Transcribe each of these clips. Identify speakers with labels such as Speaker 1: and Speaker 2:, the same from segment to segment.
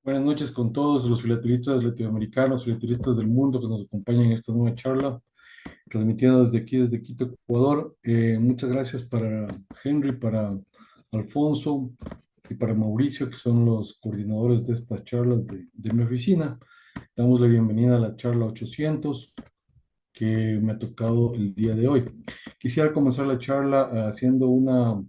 Speaker 1: Buenas noches con todos los filatelistas latinoamericanos, filatelistas del mundo que nos acompañan en esta nueva charla, transmitiendo desde aquí, desde Quito, Ecuador. Muchas gracias para Henry, para Alfonso y para Mauricio, que son los coordinadores de estas charlas de mi oficina. Damos la bienvenida a la charla 800 que me ha tocado el día de hoy. Quisiera comenzar la charla haciendo una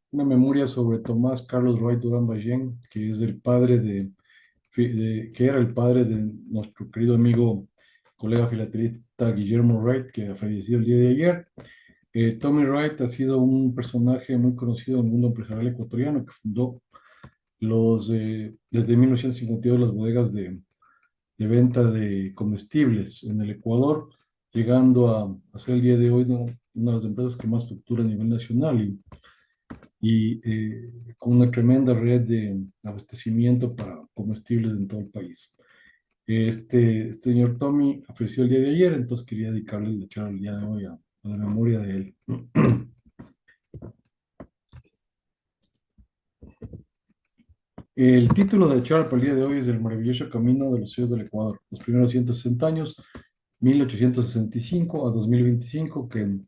Speaker 1: una memoria sobre Tomás Carlos Wright Durán Ballén, que es el padre que era el padre de nuestro querido amigo, colega filatelista Guillermo Wright, que ha fallecido el día de ayer. Tommy Wright ha sido un personaje muy conocido en el mundo empresarial ecuatoriano, que fundó desde 1952 las bodegas de venta de comestibles en el Ecuador, llegando a ser el día de hoy una de las empresas que más factura a nivel nacional y con una tremenda red de abastecimiento para comestibles en todo el país. Este señor Tommy ofreció el día de ayer, entonces quería dedicarle la charla el día de hoy a la memoria de él. El título de la charla para el día de hoy es El maravilloso camino de los sellos del Ecuador, los primeros 160 años, 1865 a 2025, que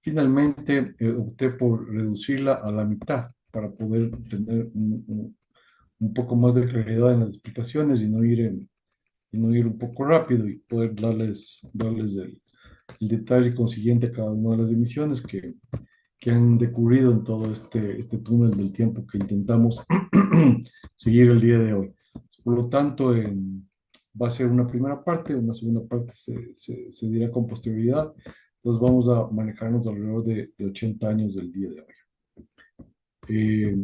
Speaker 1: finalmente opté por reducirla a la mitad para poder tener un poco más de claridad en las explicaciones y no ir un poco rápido y poder darles el detalle consiguiente a cada una de las emisiones que han decurrido en todo este túnel del tiempo que intentamos seguir el día de hoy. Por lo tanto, va a ser una primera parte, una segunda parte se dirá con posterioridad. Entonces vamos a manejarnos alrededor de 80 años del día de hoy. Eh,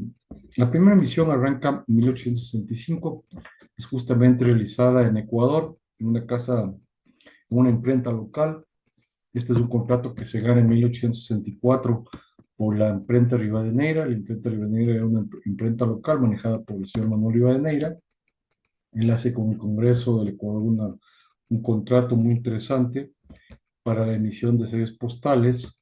Speaker 1: la primera misión arranca en 1865, es justamente realizada en Ecuador, en una casa, en una imprenta local. Este es un contrato que se gana en 1864 por la imprenta Rivadeneira. La imprenta Rivadeneira era una imprenta local manejada por el señor Manuel Rivadeneira. Él hace con el Congreso del Ecuador un contrato muy interesante para la emisión de series postales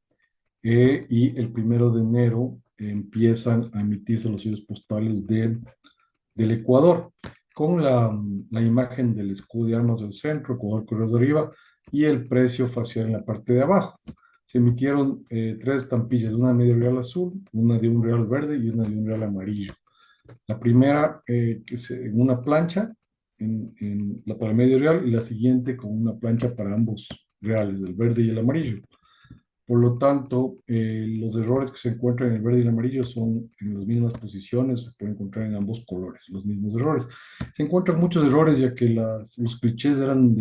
Speaker 1: y el 1 de enero empiezan a emitirse los sellos postales del Ecuador con la imagen del escudo de armas del centro, Ecuador Correos de arriba y el precio facial en la parte de abajo. Se emitieron tres estampillas, una de medio real azul, una de un real verde y una de un real amarillo. La primera en una plancha para el medio real y la siguiente con una plancha para ambos reales, el verde y el amarillo. Por lo tanto, los errores que se encuentran en el verde y el amarillo son en las mismas posiciones, se pueden encontrar en ambos colores, los mismos errores. Se encuentran muchos errores ya que los clichés eran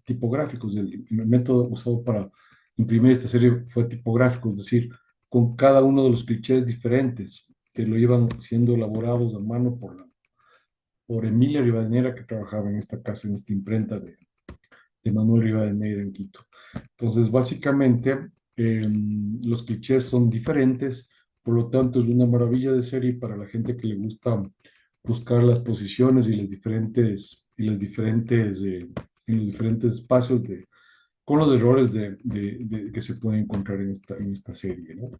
Speaker 1: tipográficos. El método usado para imprimir esta serie fue tipográfico, es decir, con cada uno de los clichés diferentes que lo iban siendo elaborados a mano por Emilia Rivadeneira, que trabajaba en esta casa, en esta imprenta de Manuel Rivadeneira en Quito. Entonces, básicamente, los clichés son diferentes, por lo tanto, es una maravilla de serie para la gente que le gusta buscar las posiciones en los diferentes espacios con los errores que se pueden encontrar en esta serie, ¿no?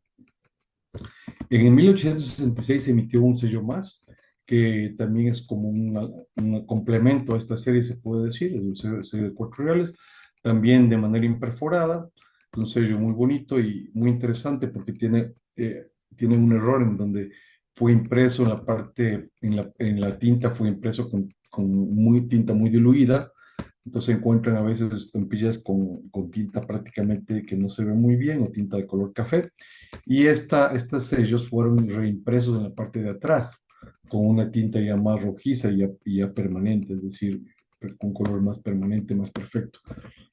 Speaker 1: En 1866 se emitió un sello más, que también es como un complemento a esta serie, se puede decir, es un sello de cuatro reales, también de manera imperforada, un sello muy bonito y muy interesante porque tiene un error en donde fue impreso en la parte, en la tinta fue impreso con tinta muy diluida, entonces se encuentran a veces estampillas con tinta prácticamente que no se ve muy bien o tinta de color café. Y estos sellos fueron reimpresos en la parte de atrás con una tinta ya más rojiza y ya permanente, es decir, con color más permanente, más perfecto,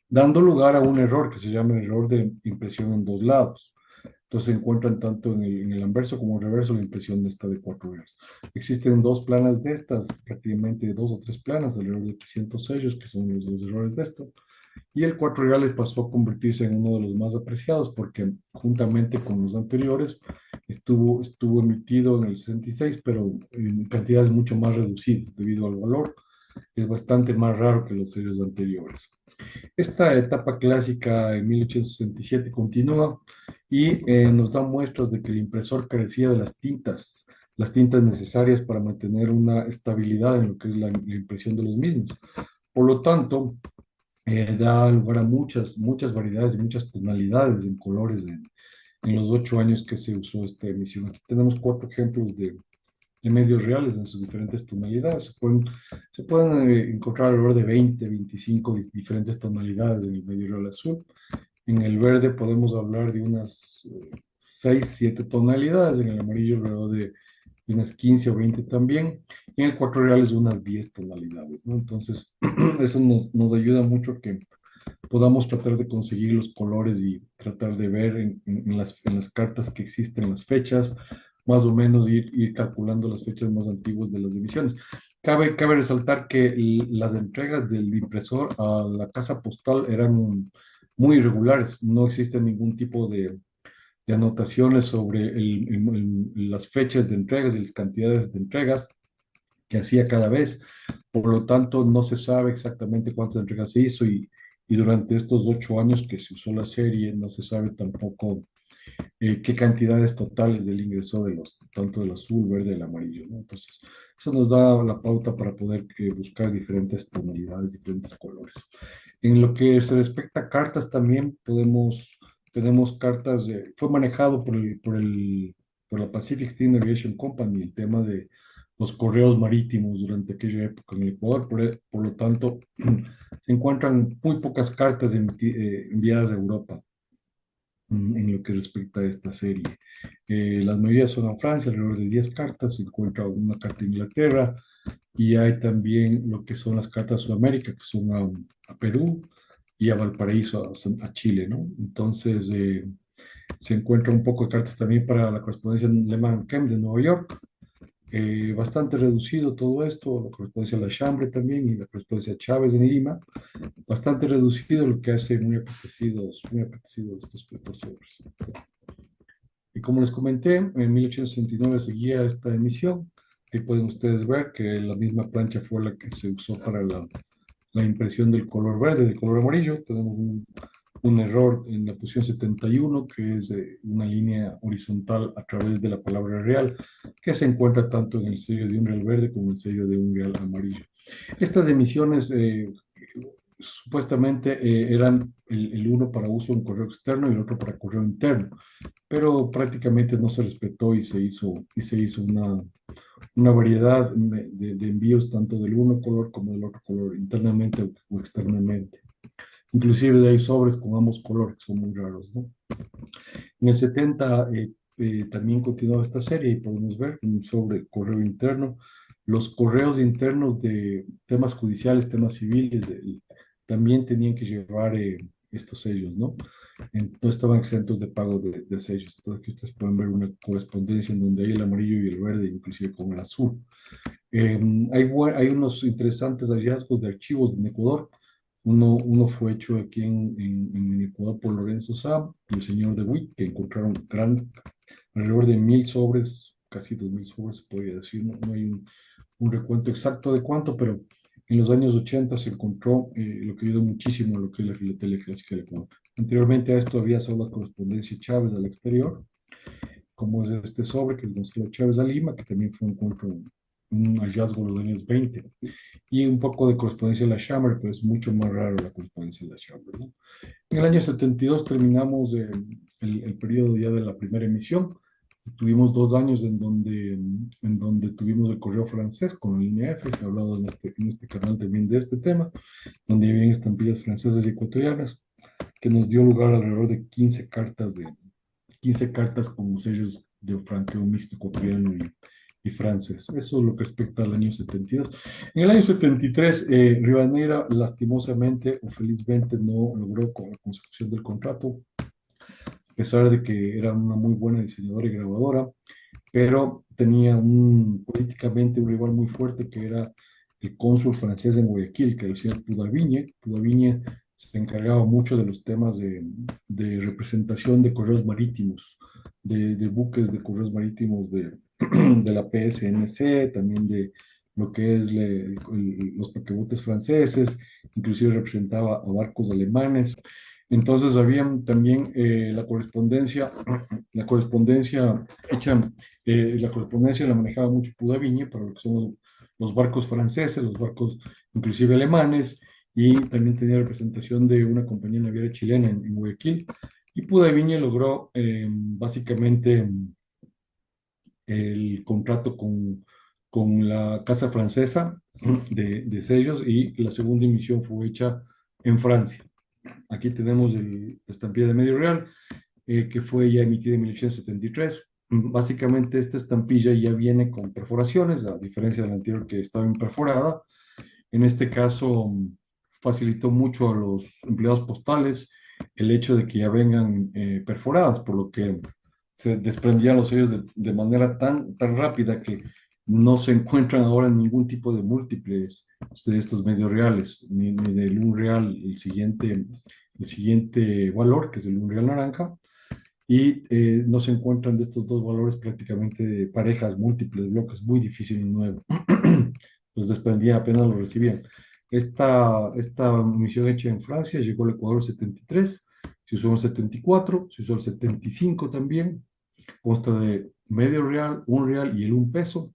Speaker 1: dando lugar a un error que se llama el error de impresión en dos lados. Entonces se encuentran tanto en el anverso como en el reverso la impresión de esta de cuatro reales. Existen dos planas de estas, prácticamente dos o tres planas, alrededor de 300 sellos, que son los errores de esto. Y el cuatro reales pasó a convertirse en uno de los más apreciados porque juntamente con los anteriores estuvo emitido en el 66, pero en cantidades mucho más reducidas debido al valor. Es bastante más raro que los sellos anteriores. Esta etapa clásica en 1867 continúa y nos da muestras de que el impresor carecía de las tintas las tintas necesarias para mantener una estabilidad en lo que es la impresión de los mismos. Por lo tanto, da lugar a muchas variedades y muchas tonalidades en colores en los 8 años que se usó esta emisión. Aquí tenemos 4 ejemplos de medios reales en sus diferentes tonalidades. Se pueden encontrar alrededor de 20, 25 diferentes tonalidades en el medio real azul. En el verde podemos hablar de unas 6, 7 tonalidades, en el amarillo alrededor de unas 15 o 20 también, y en el 4 reales unas 10 tonalidades, ¿no? Entonces, eso nos ayuda mucho a que podamos tratar de conseguir los colores y tratar de ver en las cartas que existen las fechas, más o menos ir calculando las fechas más antiguas de las emisiones. Cabe resaltar que las entregas del impresor a la casa postal eran muy irregulares, no existe ningún tipo de anotaciones sobre las fechas de entregas y las cantidades de entregas que hacía cada vez. Por lo tanto, no se sabe exactamente cuántas entregas se hizo y durante estos 8 años que se usó la serie, no se sabe tampoco qué cantidades totales del ingreso tanto del azul, verde y el amarillo, ¿no? Entonces, eso nos da la pauta para poder buscar diferentes tonalidades, diferentes colores. En lo que se respecta a cartas, también tenemos cartas, fue manejado por la Pacific Steam Aviation Company, el tema de los correos marítimos durante aquella época en el Ecuador. Por lo tanto, se encuentran muy pocas cartas enviadas a Europa en lo que respecta a esta serie. Las mayorías son a Francia, alrededor de 10 cartas, se encuentra una carta a Inglaterra y hay también lo que son las cartas a Sudamérica, que son a Perú y a Valparaíso, a Chile, ¿no? Entonces, se encuentra un poco de cartas también para la correspondencia en Le Mans de Nueva York. Bastante reducido todo esto, la correspondencia a La Chambre también y la correspondencia a Chávez en Lima, bastante reducido, lo que hace muy apetecidos estos precursores. Y como les comenté, en 1869 seguía esta emisión. Ahí pueden ustedes ver que la misma plancha fue la que se usó para la impresión del color verde, del color amarillo. Tenemos un error en la posición 71, que es una línea horizontal a través de la palabra real, que se encuentra tanto en el sello de un real verde como en el sello de un real amarillo. Estas emisiones supuestamente eran el uno para uso en correo externo y el otro para correo interno, pero prácticamente no se respetó y se hizo una variedad de envíos tanto del uno color como del otro color, internamente o externamente. Inclusive hay sobres con ambos colores, que son muy raros, ¿no? En el 70 también continuaba esta serie y podemos ver un sobre correo interno. Los correos internos de temas judiciales, temas civiles, también tenían que llevar estos sellos, ¿no? No estaban exentos de pago de sellos. Entonces aquí ustedes pueden ver una correspondencia en donde hay el amarillo y el verde, inclusive con el azul. Hay unos interesantes hallazgos de archivos en Ecuador. Uno fue hecho aquí en Ecuador por Lorenzo Sá y el señor De Witt, que encontraron alrededor de 1.000 sobres, casi 2.000 sobres, se podría decir. No hay un recuento exacto de cuánto, pero en los años 80 se encontró, lo que ayudó muchísimo a lo que es la filatelia clásica del Ecuador. Anteriormente a esto había solo la correspondencia Chávez al exterior, como es este sobre que mostró Chávez a Lima, que también fue un hallazgo en los años 20, y un poco de correspondencia de la Chamber, pero es mucho más raro la correspondencia de la Chamber, ¿no? En el año 72 terminamos el periodo ya de la primera emisión. Tuvimos 2 años en donde tuvimos el correo francés con la línea F, se ha hablado en este canal también de este tema, donde habían estampillas francesas y ecuatorianas, que nos dio lugar a alrededor de 15 cartas con sellos de franqueo mixto ecuatoriano y francés. Eso es lo que respecta al año 72. En el año 73, Rivadeneira lastimosamente o felizmente no logró con la consecución del contrato, a pesar de que era una muy buena diseñadora y grabadora, pero tenía políticamente un rival muy fuerte que era el cónsul francés en Guayaquil, que era el señor Pudaviñe. Pudaviñe se encargaba mucho de los temas de representación de correos marítimos, de buques de correos marítimos de la PSNC, también de lo que es los paquebotes franceses, inclusive representaba a barcos alemanes. Entonces había también la correspondencia hecha, la correspondencia la manejaba mucho Pudaviñe para lo que son los barcos franceses, los barcos inclusive alemanes, y también tenía representación de una compañía naviera chilena en Guayaquil. Y Pudaviñe logró básicamente el contrato con la Casa Francesa de sellos, y la segunda emisión fue hecha en Francia. Aquí tenemos la estampilla de medio real, que fue ya emitida en 1873. Básicamente esta estampilla ya viene con perforaciones, a diferencia de la anterior que estaba imperforada. En este caso, facilitó mucho a los empleados postales el hecho de que ya vengan perforadas, por lo que se desprendían los sellos de manera tan rápida que no se encuentran ahora ningún tipo de múltiples de estos medios reales, ni del un real el siguiente valor, que es el un real naranja, y no se encuentran de estos dos valores prácticamente parejas, múltiples, bloques, muy difícil y nuevo. Los desprendían apenas lo recibían. Esta misión hecha en Francia llegó al Ecuador 73, se usó en 74, se usó el 75 también, consta de medio real, un real y el un peso.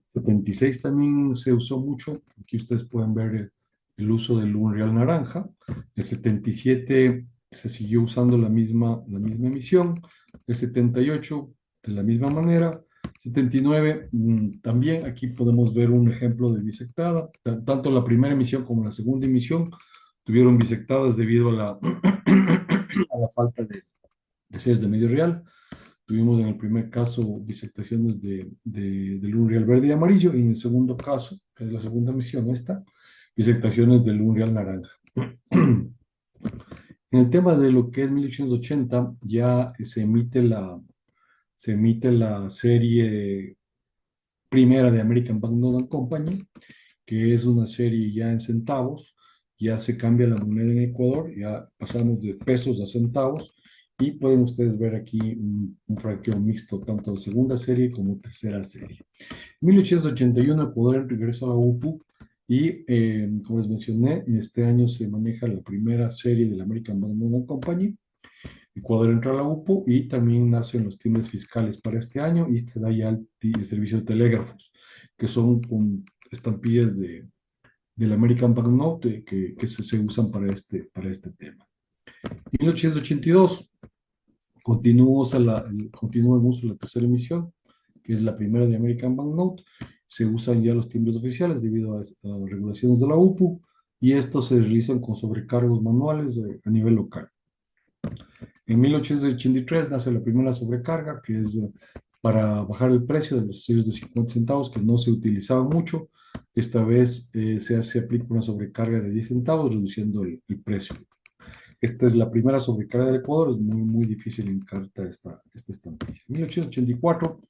Speaker 1: 76 también se usó mucho, aquí ustedes pueden ver el uso del un real naranja. El 77 se siguió usando la misma emisión. El 78 de la misma manera. 79 también, aquí podemos ver un ejemplo de bisectada. Tanto la primera emisión como la segunda emisión tuvieron bisectadas debido a la, a la falta de sellos de medio real. Tuvimos en el primer caso bisectaciones del Unreal verde y amarillo, y en el segundo caso, que es la segunda misión esta, bisectaciones del Unreal naranja. En el tema de lo que es 1880, ya se emite la serie primera de American Banknote and Company, que es una serie ya en centavos. Ya se cambia la moneda en Ecuador, ya pasamos de pesos a centavos, y pueden ustedes ver aquí un franqueo mixto, tanto de segunda serie como tercera serie. En 1881 Ecuador regresa a la UPU, y como les mencioné, en este año se maneja la primera serie de la American Banknote Company. Ecuador entra a la UPU, y también nacen los timbres fiscales para este año, y se da ya el servicio de telégrafos, que son con estampillas del American Banknote que se usan para este tema. En 1882 continúa en uso la tercera emisión, que es la primera de American Banknote. Se usan ya los timbres oficiales debido a regulaciones de la UPU, y estos se realizan con sobrecargos manuales a nivel local. En 1883 nace la primera sobrecarga, que es para bajar el precio de los sellos de 50 centavos, que no se utilizaban mucho. Esta vez se aplica una sobrecarga de 10 centavos, reduciendo el precio. Esta es la primera sobrecarga del Ecuador, es muy, muy difícil en carta esta estampilla. En 1884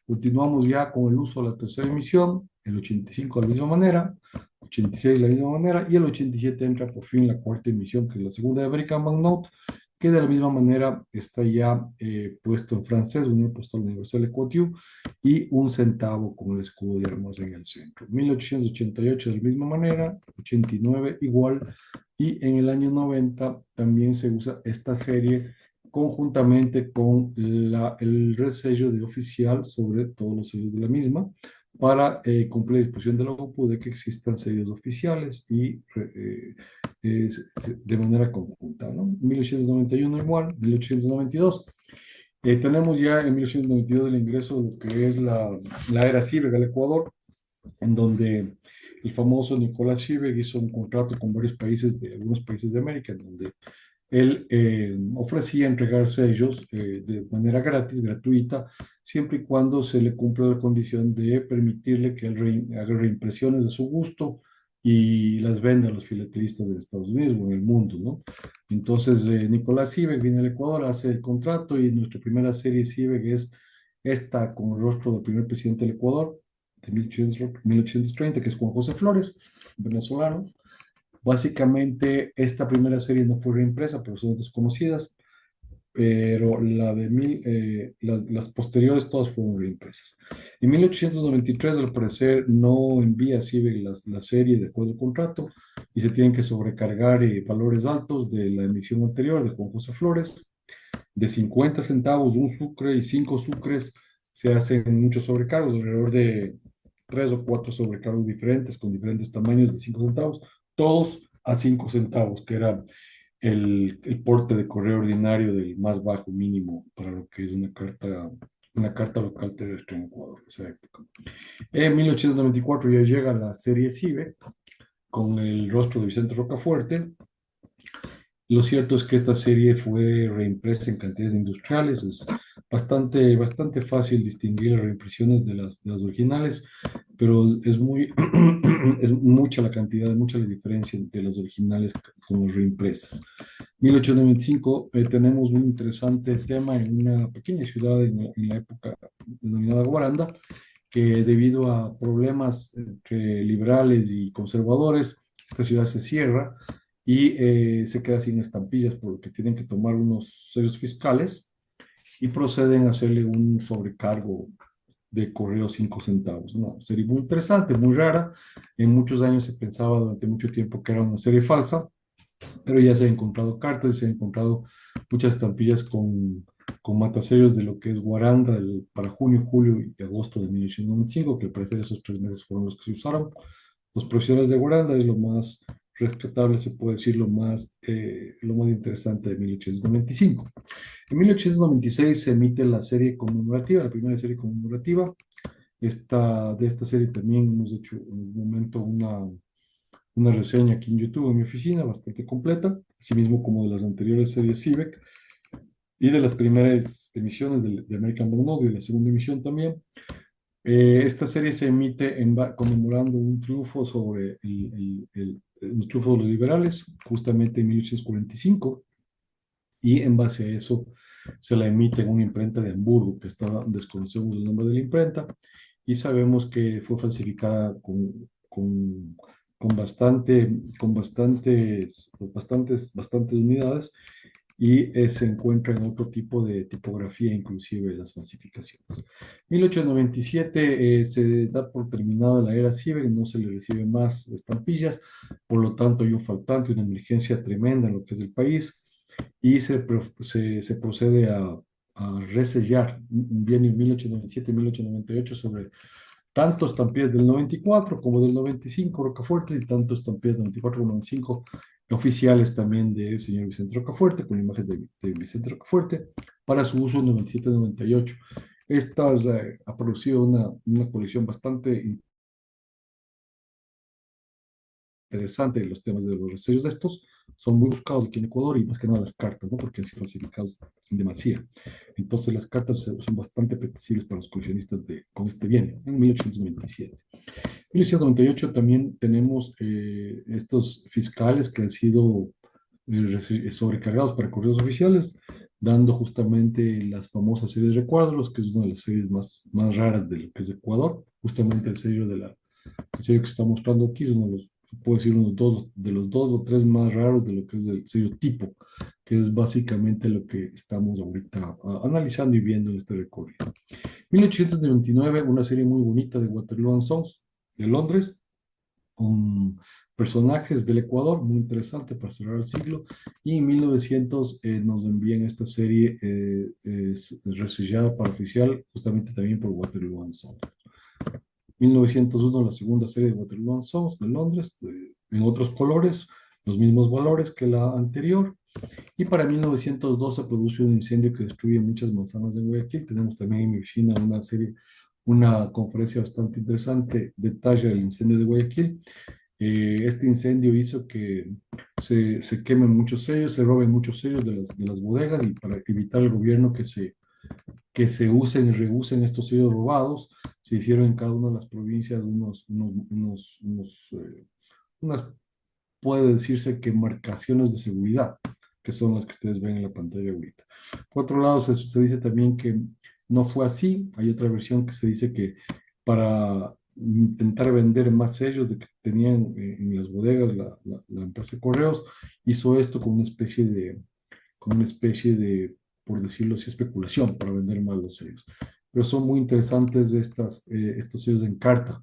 Speaker 1: continuamos ya con el uso de la tercera emisión, el 85 de la misma manera, 86 de la misma manera, y el 87 entra por fin la cuarta emisión, que es la segunda de American Banknote, que de la misma manera está ya puesto en francés, Unión Postal Universal Equatiu, y un centavo con el escudo de armas en el centro. 1888 de la misma manera, 89 igual, y en el año 90 también se usa esta serie conjuntamente con el resello de oficial sobre todos los sellos de la misma, para cumplir la disposición de la OPU de que existan sellos oficiales y de manera conjunta, ¿no? 1891 igual, 1892. Tenemos ya en 1892 el ingreso de lo que es la era cívica del Ecuador, en donde el famoso Nicolás Schieber hizo un contrato con varios países, algunos países de América, en donde él ofrecía entregar sellos de manera gratis, gratuita, siempre y cuando se le cumpla la condición de permitirle que él haga reimpresiones de su gusto y las venda a los filatelistas de Estados Unidos o en el mundo, ¿no? Entonces, Nicolás Siebeck viene al Ecuador, hace el contrato, y nuestra primera serie Siebeck es esta con el rostro del primer presidente del Ecuador, de 1830, que es Juan José Flores, venezolano. Básicamente, esta primera serie no fue reimpresa por razones desconocidas. pero las posteriores todas fueron reimpresas. En 1893, al parecer, no envía CIBEC la serie de acuerdo al contrato y se tienen que sobrecargar valores altos de la emisión anterior de Juan José Flores, de 50 centavos, un sucre y 5 sucres, se hacen muchos sobrecargos, alrededor de 3 o 4 sobrecargos diferentes con diferentes tamaños de 5 centavos, todos a 5 centavos, que era el porte de correo ordinario del más bajo mínimo para lo que es una carta local terrestre en Ecuador en esa época. En 1894 ya llega la serie CIBE con el rostro de Vicente Rocafuerte. Lo cierto es que esta serie fue reimpresa en cantidades industriales. Es bastante fácil distinguir las reimpresiones de las originales, pero es mucha la cantidad, mucha la diferencia entre las originales con las reimpresas. 1895 tenemos un interesante tema en una pequeña ciudad en la época denominada Guaranda, que debido a problemas entre liberales y conservadores, esta ciudad se cierra y se queda sin estampillas, por lo que tienen que tomar unos sellos fiscales y proceden a hacerle un sobrecargo de correo 5 centavos. Una serie muy interesante, muy rara. En muchos años se pensaba durante mucho tiempo que era una serie falsa, pero ya se han encontrado cartas, se han encontrado muchas estampillas con matasellos de lo que es Guaranda para junio, julio y agosto de 1895, que al parecer esos 3 meses fueron los que se usaron. Los profesionales de Guaranda es lo más rescatable, se puede decir, lo más interesante de 1895. En 1896 se emite la serie conmemorativa, la primera serie conmemorativa. De esta serie también hemos hecho en un momento una reseña aquí en YouTube en mi oficina, bastante completa, así mismo como de las anteriores series CIVEC y de las primeras emisiones de American Bulldog y de la segunda emisión también. Esta serie se emite conmemorando un triunfo sobre el triunfo de los liberales, justamente en 1845, y en base a eso se la emite en una imprenta de Hamburgo, que desconocemos el nombre de la imprenta, y sabemos que fue falsificada con bastantes unidades, y se encuentra en otro tipo de tipografía, inclusive las falsificaciones. 1897 se da por terminada la era Ciber, no se le reciben más estampillas, por lo tanto hay un faltante, una emergencia tremenda en lo que es el país, y se procede a resellar un bienio 1897-1898 sobre tanto estampillas del 94 como del 95 Rocafuerte, y tanto estampillas del 94 como 95 oficiales también del señor Vicente Rocafuerte, con imagen de Vicente Rocafuerte, para su uso en 97-98. Estas ha producido una colección bastante interesante de los temas de los resellos de estos. Son muy buscados aquí en Ecuador y más que nada las cartas, ¿no? Porque han sido falsificados en demasía. Entonces las cartas son bastante apetecibles para los coleccionistas con este bien, en 1897. En 1998 también tenemos estos fiscales que han sido sobrecargados para correos oficiales, dando justamente las famosas series de recuadros, que es una de las series más raras de lo que es Ecuador. Justamente el sello que se está mostrando aquí es uno de los, puedo decir, de los dos o tres más raros de lo que es el sello tipo, que es básicamente lo que estamos ahorita analizando y viendo en este recorrido. 1899, una serie muy bonita de Waterloo and Sons de Londres, con personajes del Ecuador, muy interesante para cerrar el siglo, y en 1900 nos envían esta serie resellada para oficial, justamente también por Waterloo and Sons. 1901, la segunda serie de Waterloo and Sons de Londres, en otros colores, los mismos valores que la anterior. Y para 1902 se produce un incendio que destruye muchas manzanas de Guayaquil. Tenemos también en mi oficina una conferencia bastante interesante, detalla el incendio de Guayaquil. Este incendio hizo que se quemen muchos sellos, se roben muchos sellos de las bodegas, y para evitar el gobierno que se usen y reusen estos sellos robados, se hicieron en cada una de las provincias unas, puede decirse que marcaciones de seguridad, que son las que ustedes ven en la pantalla ahorita. Por otro lado, se dice también que no fue así. Hay otra versión que se dice que para intentar vender más sellos de que tenían en las bodegas la empresa de correos, hizo esto con una especie de por decirlo así, especulación para vender más los sellos. Pero son muy interesantes estos sellos en carta,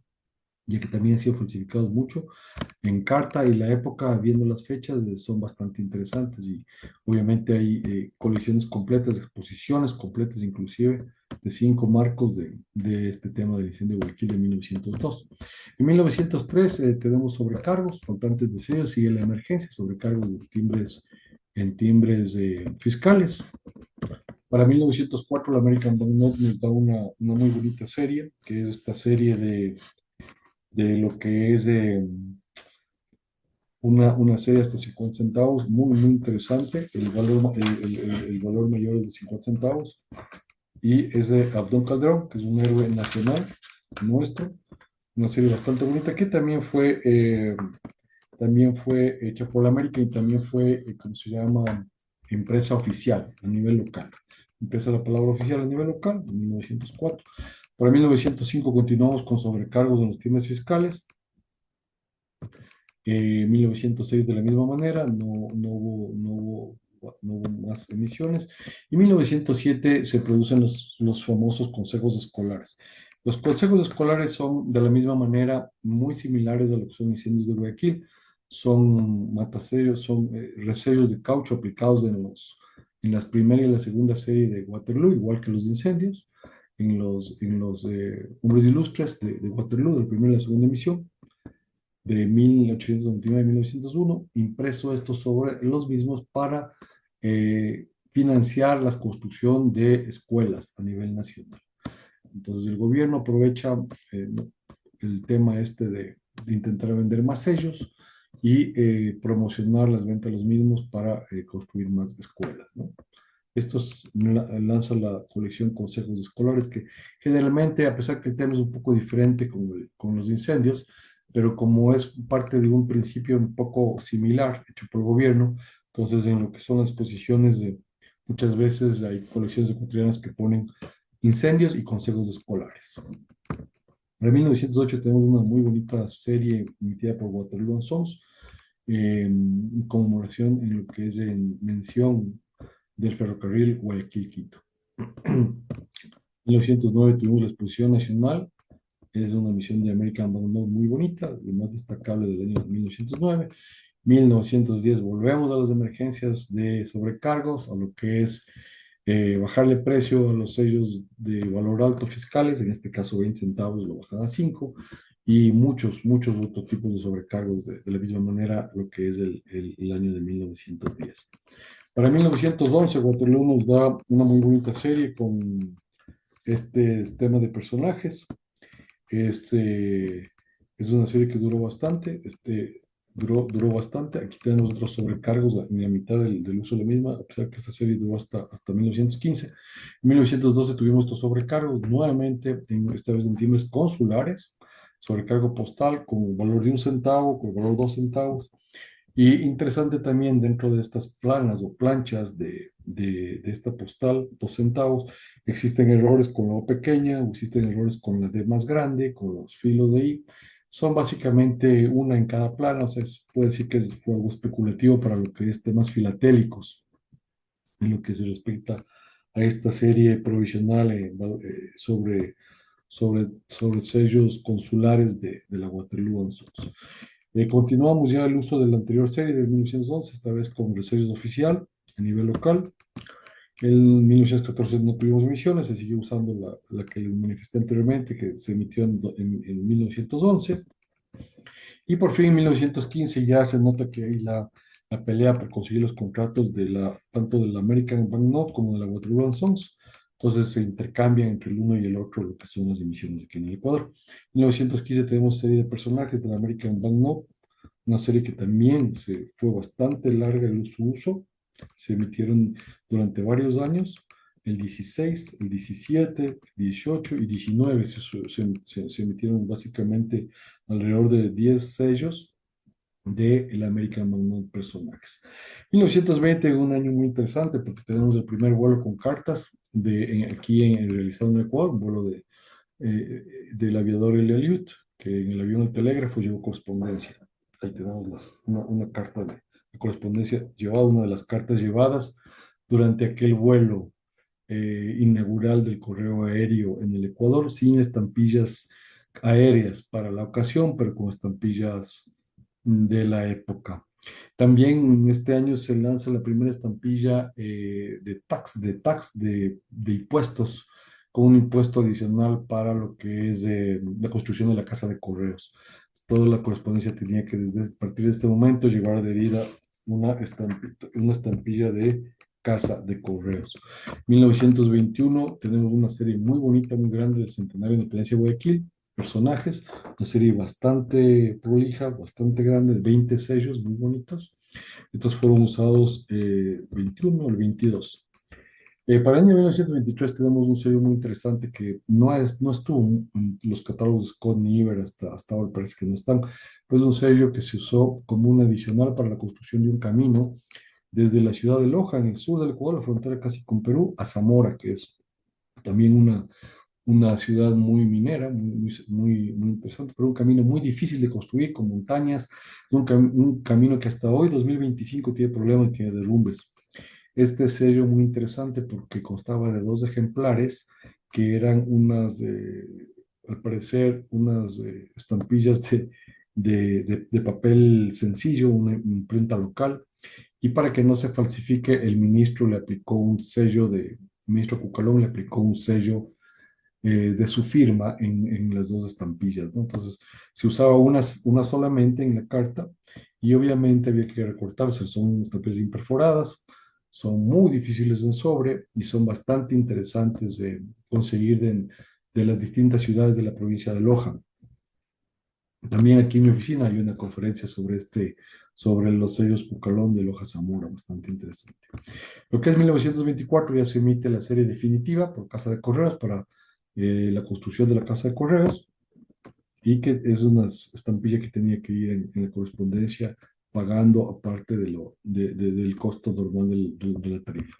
Speaker 1: ya que también han sido falsificados mucho en carta y la época, viendo las fechas, son bastante interesantes y obviamente hay colecciones completas, exposiciones completas inclusive de 5 marcos de este tema del incendio de Guayaquil de 1902. En 1903 tenemos sobrecargos, faltantes de sellos, sigue la emergencia, sobrecargos de timbres en timbres fiscales. Para 1904 la American Banknote nos da una muy bonita serie, que es esta serie de lo que es una serie hasta 50 centavos, muy, muy interesante. El valor mayor es de 50 centavos. Y es de Abdón Calderón, que es un héroe nacional nuestro. Una serie bastante bonita que también fue hecha por la América y también fue, ¿cómo se llama? Empresa oficial a nivel local. Empresa la palabra oficial a nivel local en 1904. Para 1905 continuamos con sobrecargos en los timbres fiscales. 1906 de la misma manera, no hubo más emisiones. Y 1907 se producen los famosos consejos escolares. Los consejos escolares son de la misma manera muy similares a lo que son incendios de Guayaquil. Son matasellos, son resellos de caucho aplicados en las primera y la segunda serie de Waterloo, igual que los incendios, en los hombres ilustres de Waterloo, de la primera y la segunda emisión de 1829 a 1901, impreso esto sobre los mismos para financiar la construcción de escuelas a nivel nacional. Entonces el gobierno aprovecha el tema este de intentar vender más sellos y promocionar las ventas de los mismos para construir más escuelas, ¿no? Lanza la colección Consejos Escolares, que generalmente, a pesar que el tema es un poco diferente con los incendios, pero como es parte de un principio un poco similar, hecho por el gobierno, entonces en lo que son las exposiciones, muchas veces hay colecciones ecuatorianas que ponen incendios y consejos escolares. En 1908 tenemos una muy bonita serie emitida por Waterloo and Sons, en conmemoración en lo que es en mención del ferrocarril Guayaquil-Quito. En 1909 tuvimos la exposición nacional, es una misión de American Banknote muy bonita, lo más destacable del año 1909. 1910 volvemos a las emergencias de sobrecargos, a lo que es bajarle precio a los sellos de valor alto fiscales, en este caso 20 centavos lo bajan a 5, y muchos otros tipos de sobrecargos de la misma manera, lo que es el año de 1910. Para 1911, Waterloo nos da una muy bonita serie con este tema de personajes. Es una serie que duró bastante. Duró bastante. Aquí tenemos otros sobrecargos en la mitad del uso de la misma, a pesar que esta serie duró hasta 1915. En 1912 tuvimos estos sobrecargos nuevamente, esta vez en timbres consulares, sobrecargo postal con valor de 1 centavo, con valor 2 centavos. Y interesante también dentro de estas planas o planchas de esta postal, 2 centavos, existen errores con la O pequeña, o existen errores con la D más grande, con los filos de I. Son básicamente una en cada plana, o sea, puede decir que fue algo especulativo para lo que es temas filatélicos, en lo que se respecta a esta serie provisional sobre sellos consulares de la Waterloo and Sons. Continuamos ya el uso de la anterior serie de 1911, esta vez con resellos oficial a nivel local. En 1914 no tuvimos emisiones, se siguió usando la que les manifesté anteriormente, que se emitió en 1911. Y por fin en 1915 ya se nota que hay la pelea por conseguir los contratos tanto de la American Banknote como de la Waterloo and Sons. Entonces se intercambian entre el uno y el otro lo que son las emisiones aquí en el Ecuador. En 1915 tenemos serie de personajes de la American Banknote, una serie que también fue bastante larga su uso. Se emitieron durante varios años. El 16, el 17, el 18 y 19 se emitieron básicamente alrededor de 10 sellos de el American Banknote Personajes. 1920, un año muy interesante porque tenemos el primer vuelo con cartas realizado en Ecuador, un vuelo del aviador El Elliot, que en el avión El Telégrafo llevó correspondencia. Ahí tenemos una carta de correspondencia llevada, una de las cartas llevadas durante aquel vuelo inaugural del correo aéreo en el Ecuador, sin estampillas aéreas para la ocasión, pero con estampillas de la época. También en este año se lanza la primera estampilla de impuestos, con un impuesto adicional para lo que es la construcción de la casa de correos. Toda la correspondencia tenía que desde a partir de este momento llevar adherida una estampilla de casa de correos. 1921 tenemos una serie muy bonita, muy grande del Centenario de Independencia de Guayaquil, personajes, una serie bastante prolija, bastante grande, de 20 sellos muy bonitos. Estos fueron usados 21 el 22. Para el año 1923 tenemos un sello muy interesante que no estuvo en los catálogos de Scott ni Iber hasta ahora, parece que no están, pero es un sello que se usó como un adicional para la construcción de un camino desde la ciudad de Loja, en el sur del Ecuador, la frontera casi con Perú, a Zamora, que es también una ciudad muy minera, muy interesante, pero un camino muy difícil de construir, con montañas, un camino que hasta hoy, 2025, tiene problemas, tiene derrumbes. Este sello muy interesante porque constaba de dos ejemplares que eran al parecer, unas estampillas de papel sencillo, una imprenta local, y para que no se falsifique, el ministro Cucalón le aplicó un sello de su firma en las dos estampillas, ¿no? Entonces, se usaba una solamente en la carta y obviamente había que recortarse. Son estampillas imperforadas, son muy difíciles en sobre y son bastante interesantes de conseguir de las distintas ciudades de la provincia de Loja. También aquí en mi oficina hay una conferencia sobre los sellos Pucalón de Loja Zamora, bastante interesante. Lo que es 1924 ya se emite la serie definitiva por Casa de Correos para la construcción de la Casa de Correos y que es una estampilla que tenía que ir en la correspondencia pagando aparte del costo normal de la tarifa.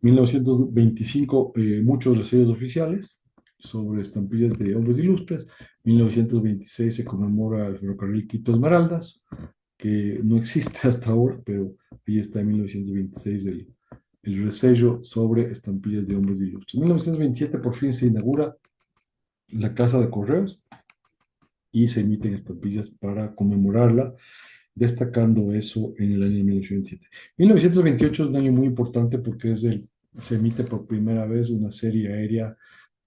Speaker 1: 1925, muchos resellos oficiales sobre estampillas de hombres ilustres. 1926 se conmemora el ferrocarril Quito Esmeraldas, que no existe hasta ahora, pero ahí está en 1926 el resello sobre estampillas de hombres ilustres. En 1927 por fin se inaugura la Casa de Correos y se emiten estampillas para conmemorarla, destacando eso en el año 1927. 1928 es un año muy importante porque se emite por primera vez una serie aérea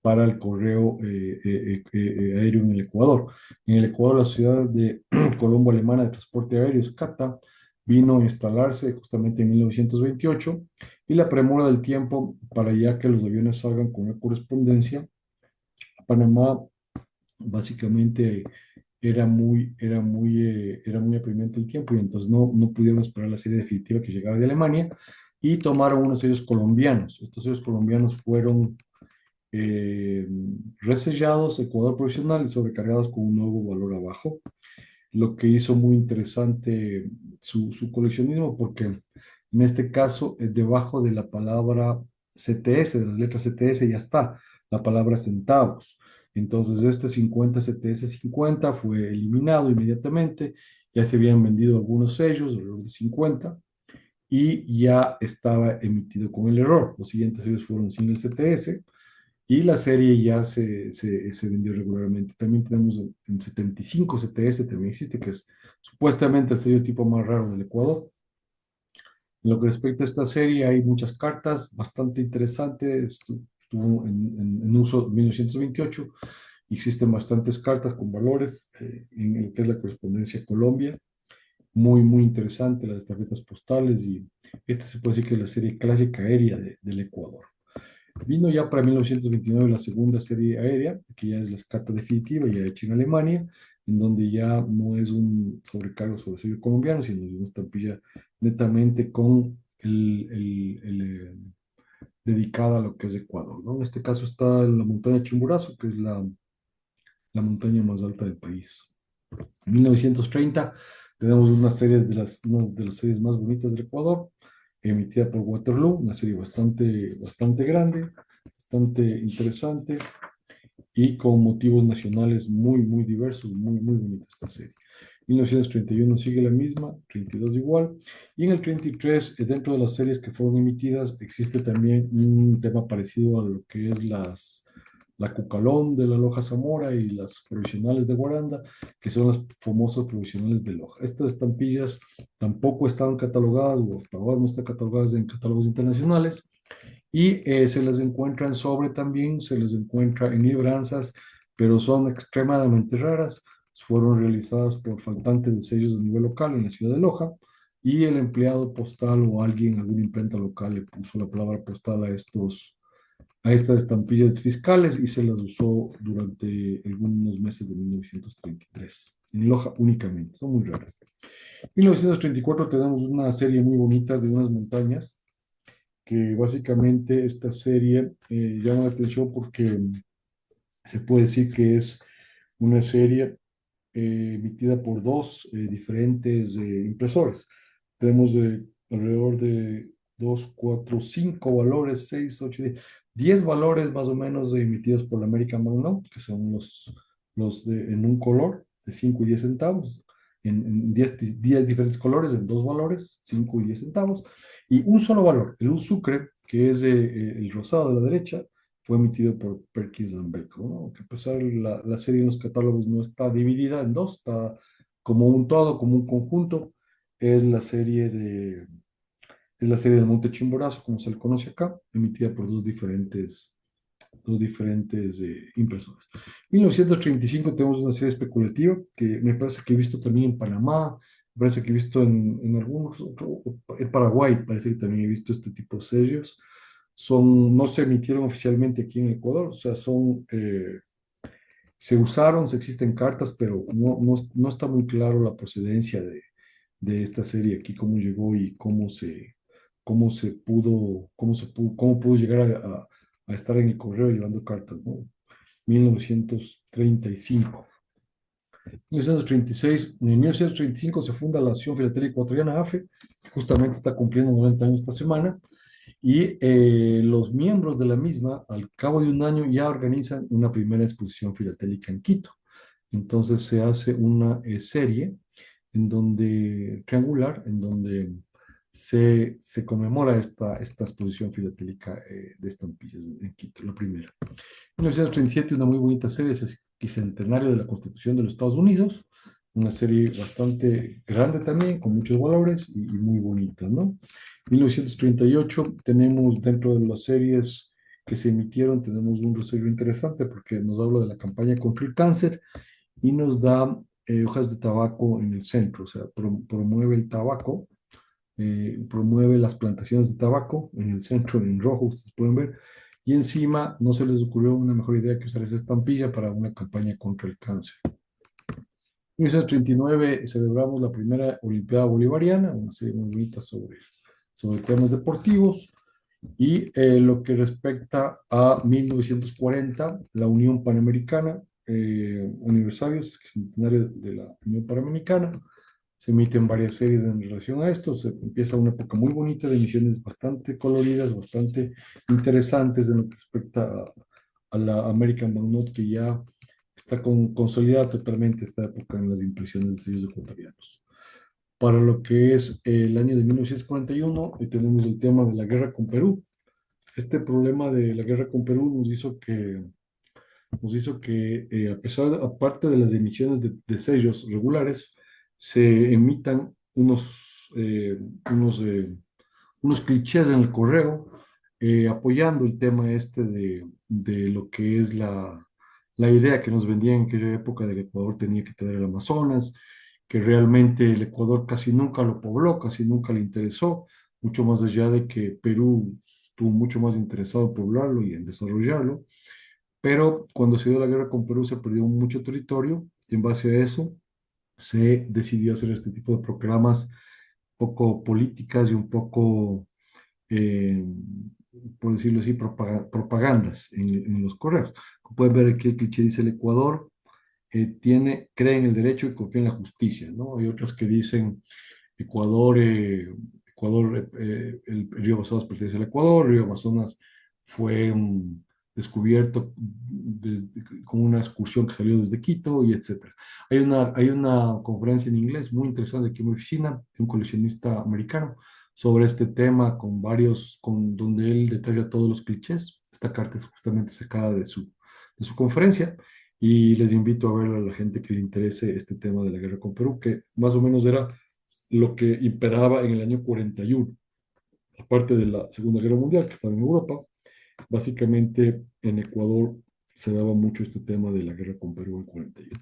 Speaker 1: para el correo aéreo en el Ecuador. En el Ecuador, la ciudad de Colombo Alemana de Transporte Aéreo, SCATA, vino a instalarse justamente en 1928 y la premura del tiempo para ya que los aviones salgan con una correspondencia a Panamá básicamente era muy apremiante el tiempo y entonces no pudieron esperar la serie definitiva que llegaba de Alemania y tomaron unos sellos colombianos. Estos sellos colombianos fueron eh, resellados, Ecuador profesional y sobrecargados con un nuevo valor abajo, lo que hizo muy interesante su coleccionismo porque en este caso debajo de la palabra CTS, de las letras CTS ya está la palabra centavos. Entonces este 50 CTS 50 fue eliminado inmediatamente, ya se habían vendido algunos sellos, alrededor de 50, y ya estaba emitido con el error. Los siguientes sellos fueron sin el CTS y la serie ya se vendió regularmente. También tenemos en 75 CTS, también existe, que es supuestamente el sello tipo más raro del Ecuador. En lo que respecta a esta serie, hay muchas cartas bastante interesantes. Estuvo en uso en 1928. Existen bastantes cartas con valores en lo que es la correspondencia Colombia. Muy interesante, las tarjetas postales. Y esta se puede decir que es la serie clásica aérea del Ecuador. Vino ya para 1929 la segunda serie aérea, que ya es la escata definitiva, ya hecha en Alemania, en donde ya no es un sobrecargo sobre sello colombiano, sino es una estampilla netamente con dedicada a lo que es Ecuador, ¿no? En este caso está en la montaña Chimborazo, que es la montaña más alta del país. En 1930 tenemos una de las series más bonitas del Ecuador, emitida por Waterloo, una serie bastante grande, bastante interesante y con motivos nacionales muy diversos, muy bonita esta serie. 1931 sigue la misma, 32 igual. Y en el 33, dentro de las series que fueron emitidas, existe también un tema parecido a lo que es la Cucalón de la Loja Zamora y las provisionales de Guaranda, que son las famosas provisionales de Loja. Estas estampillas tampoco estaban catalogadas, o hasta ahora no están catalogadas en catálogos internacionales, y se les encuentra en sobre también, se les encuentra en libranzas, pero son extremadamente raras. Fueron realizadas por faltantes de sellos a nivel local en la ciudad de Loja, y el empleado postal o alguien, alguna imprenta local le puso la palabra postal a estas estampillas fiscales y se las usó durante algunos meses de 1933. En Loja únicamente, son muy raras. En 1934 tenemos una serie muy bonita de unas montañas que básicamente esta serie llama la atención porque se puede decir que es una serie emitida por dos diferentes impresores. Tenemos alrededor de 2 4 5 valores, 6 8 10 valores más o menos emitidos por la American Banknote, que son en un color de 5 y 10 centavos, en 10 diferentes colores, en dos valores, 5 y 10 centavos, y un solo valor, el un sucre, que es el rosado de la derecha, fue emitido por Perkins and Bacon, ¿no? Que a pesar de la serie en los catálogos no está dividida en dos, está como un todo, como un conjunto, es la serie es la serie del Monte Chimborazo, como se le conoce acá, emitida por dos diferentes impresoras. En 1935 tenemos una serie especulativa que me parece que he visto también en Panamá, me parece que he visto en algunos, en Paraguay, parece que también he visto este tipo de sellos. No se emitieron oficialmente aquí en Ecuador, o sea, se usaron, se existen cartas, pero no está muy claro la procedencia de esta serie aquí, cómo llegó y cómo pudo llegar a estar en el correo llevando cartas, ¿no? 1935. 1936, en 1935 se funda la Asociación Filatélica Ecuatoriana, AFE, que justamente está cumpliendo 90 años esta semana, y los miembros de la misma, al cabo de un año, ya organizan una primera exposición filatélica en Quito. Entonces se hace una serie triangular, en donde se conmemora esta exposición filatélica de estampillas en Quito, la primera. En 1937, una muy bonita serie, es el Bicentenario de la Constitución de los Estados Unidos, una serie bastante grande también, con muchos valores y muy bonita, ¿no? 1938 tenemos dentro de las series que se emitieron, tenemos un resumen interesante porque nos habla de la campaña contra el cáncer y nos da hojas de tabaco en el centro, o sea, promueve el tabaco, promueve las plantaciones de tabaco en el centro, en rojo, ustedes pueden ver, y encima no se les ocurrió una mejor idea que usar esa estampilla para una campaña contra el cáncer. En 1939 celebramos la primera Olimpiada Bolivariana, una serie muy bonita sobre temas deportivos. Y lo que respecta a 1940, la Unión Panamericana, aniversario, centenario de la Unión Panamericana, se emiten varias series en relación a esto, se empieza una época muy bonita de emisiones bastante coloridas, bastante interesantes en lo que respecta a la American Banknote, que ya está consolidada totalmente esta época en las impresiones de sellos ecuatorianos. Para lo que es el año de 1941, tenemos el tema de la guerra con Perú. Este problema de la guerra con Perú nos hizo que aparte de las emisiones de sellos regulares, se emitan unos, unos clichés en el correo apoyando el tema este de lo que es la idea que nos vendían en aquella época del Ecuador tenía que tener el Amazonas, que realmente el Ecuador casi nunca lo pobló, casi nunca le interesó, mucho más allá de que Perú estuvo mucho más interesado en poblarlo y en desarrollarlo. Pero cuando se dio la guerra con Perú se perdió mucho territorio y en base a eso se decidió hacer este tipo de programas poco políticas y un poco, eh, por decirlo así, propagandas en los correos. Como pueden ver aquí el cliché dice el Ecuador cree en el derecho y confía en la justicia, ¿no? Hay otras que dicen Ecuador, el río Amazonas pertenece al Ecuador, el río Amazonas fue descubierto con una excursión que salió desde Quito y etcétera. Hay una conferencia en inglés muy interesante aquí en mi oficina de un coleccionista americano sobre este tema donde él detalla todos los clichés. Esta carta es justamente sacada de su conferencia y les invito a verla a la gente que le interese este tema de la guerra con Perú, que más o menos era lo que imperaba en el año 41, aparte de la Segunda Guerra Mundial que estaba en Europa. Básicamente en Ecuador se daba mucho este tema de la guerra con Perú en el 41.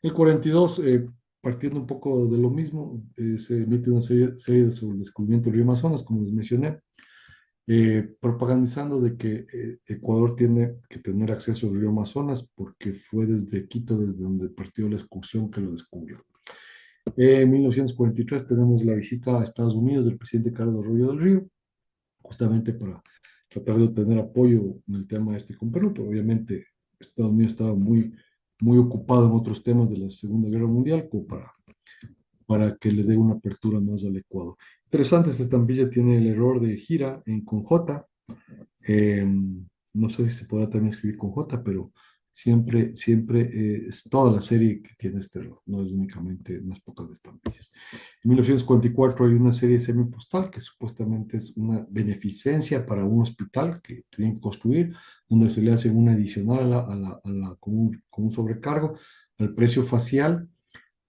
Speaker 1: En el 42, partiendo un poco de lo mismo, se emite una serie sobre el descubrimiento del río Amazonas, como les mencioné, propagandizando de que Ecuador tiene que tener acceso al río Amazonas porque fue desde Quito, desde donde partió la excursión, que lo descubrió. En 1943 tenemos la visita a Estados Unidos del presidente Carlos Arroyo del Río, justamente para tratar de obtener apoyo en el tema este con Perú, pero obviamente Estados Unidos estaba muy, muy ocupado en otros temas de la Segunda Guerra Mundial como para que le dé una apertura más al Ecuador. Interesante, esta estampilla tiene el error de gira con J. Eh, no sé si se podrá también escribir con J, pero siempre es toda la serie que tiene este error, no es únicamente unas pocas estampillas. En 1944 hay una serie semipostal que supuestamente es una beneficencia para un hospital que tienen que construir, donde se le hace una adicional con un sobrecargo al precio facial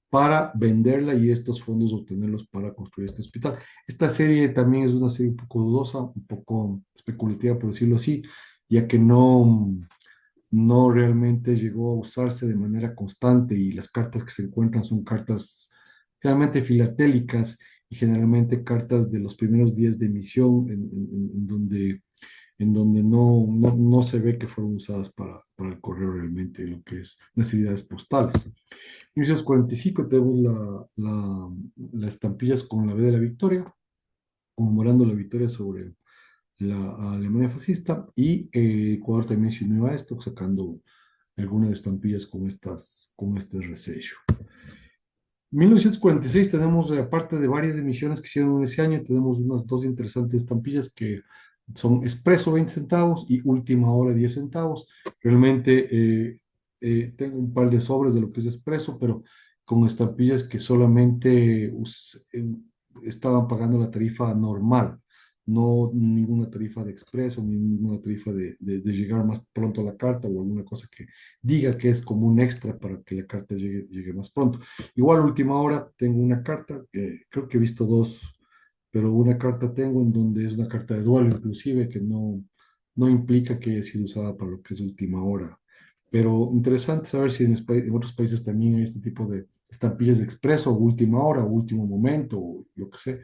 Speaker 1: para venderla y estos fondos obtenerlos para construir este hospital. Esta serie también es una serie un poco dudosa, un poco especulativa, por decirlo así, ya que no realmente llegó a usarse de manera constante y las cartas que se encuentran son cartas generalmente filatélicas y generalmente cartas de los primeros días de emisión en donde no se ve que fueron usadas para el correo realmente, lo que es necesidades postales. En 1945 tenemos las estampillas con la B de la victoria, conmemorando la victoria sobre la Alemania fascista, y Ecuador también se unió a esto, sacando algunas estampillas con este resello. 1946 tenemos, aparte de varias emisiones que hicieron en ese año, tenemos unas dos interesantes estampillas que son Expreso 20 centavos y Última Hora 10 centavos. Realmente tengo un par de sobres de lo que es Expreso, pero con estampillas que solamente estaban pagando la tarifa normal, no ninguna tarifa de Expreso, ni ninguna tarifa de llegar más pronto a la carta o alguna cosa que diga que es como un extra para que la carta llegue más pronto. Igual, última hora, tengo una carta, que creo que he visto dos, pero una carta tengo en donde es una carta de duelo, inclusive, que no implica que haya sido usada para lo que es última hora. Pero interesante saber si en otros países también hay este tipo de estampillas de expreso, o última hora, o último momento, o lo que sea,